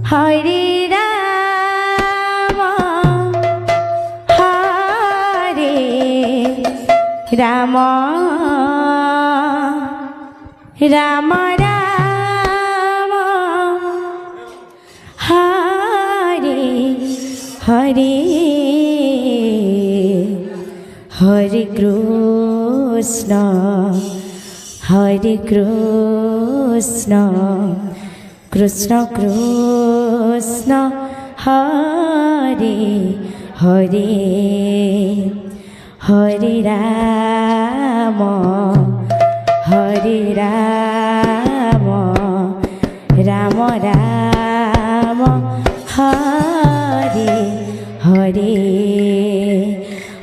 হরে রাম হরে রাম রাম রাম হরে হরে হরে কৃষ্ণ কৃষ্ণ কৃষ্ণ হরে হরে হরে রাম রাম রাম হরে হরে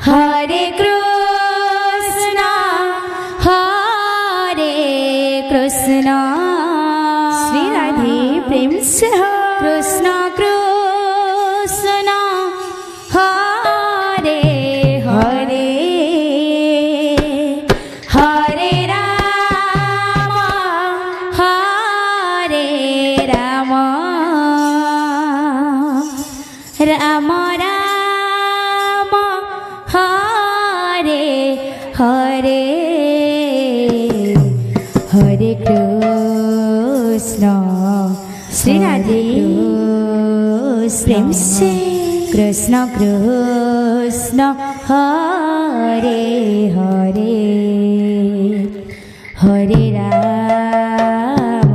হরে কৃষ্ণ শ্রী রাধে প্রেম से কৃষ্ণ কৃষ্ণ হরে হরে হরে রাম রাম রাম হরে হরে হরে কৃষ্ণ শ্রী রাধে প্রেম से কৃষ্ণ কৃষ্ণ হরে হরে হরে রাম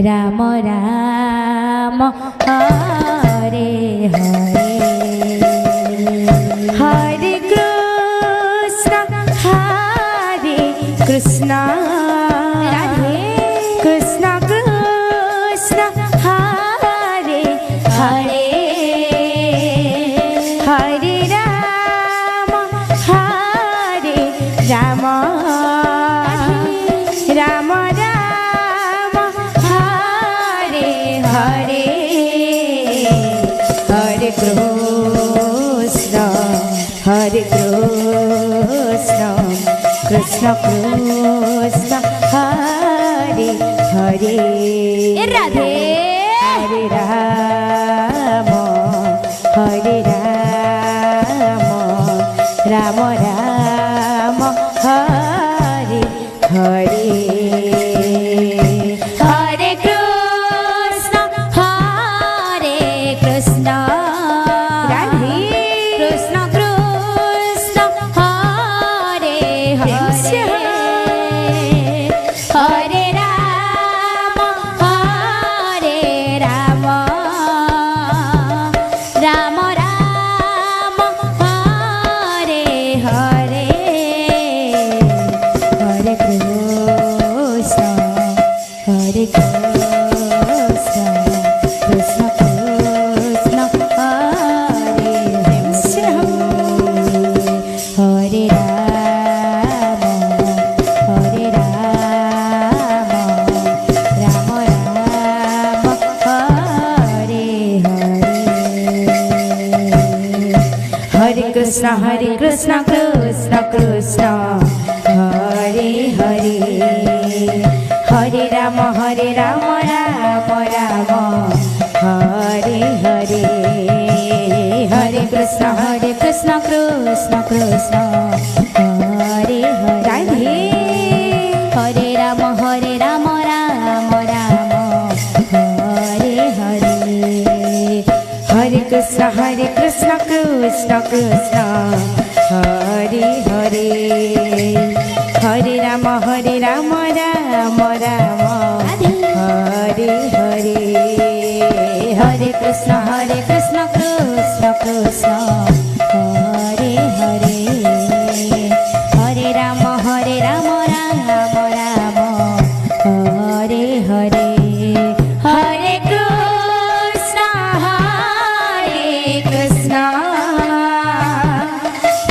রাম রাম হরে হরে হরে কৃষ্ণ রাধে কৃষ্ণ কৃষ্ণ হরে হরে হরে রাম রাম রাম রাম হরে হরে হরে কৃষ্ণ কৃষ্ণ কৃষ্ণ হরে হরে রাধে হরে Ram Ram Ram Hare Hare Hare Krishna Radhe Krishna Krishna Hare Hare Hare Ram Ram Ram Hare Hare Hare Krishna Krishna Krishna Hare Hare Ram Ram Hare Hare Hare Krishna Krishna Krishna Hare Hare Hare Ram Ram Hare Hare Hare Krishna Krishna Krishna Hare Hare Hare Ram Ram Hare Hare Hare Krishna Krishna Hare Hare Hare Ram Ram Hare Hare Hare Krishna Krishna Hare Hare Hare Ram Ram Hare Hare Hare Krishna Krishna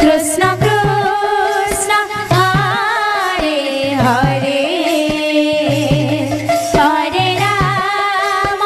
Krishna Krishna Hare Hare Hare Ram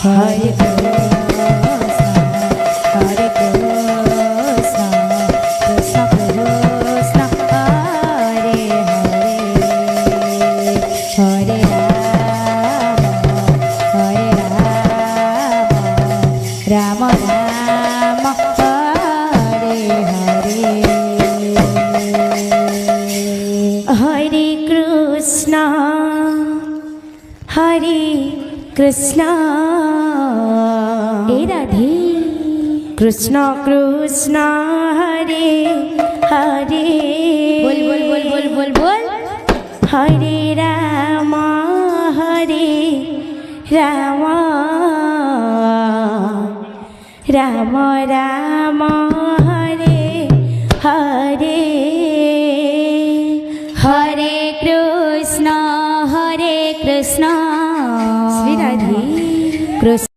Hare Krishna, Hare Krishna, Krishna Krishna, Hare Hare, Hare Rama, Rama Rama, Hare Hare. Hare Krishna, Hare Krishna, Hey Radhe, Krishna Krishna, Hare Hare. Bol bol bol bol bol bol. Hare Rama, Hare Rama, Rama Rama, Hare Hare. Hare Krishna, Hare Krishna, Sri Radhe, Krishna.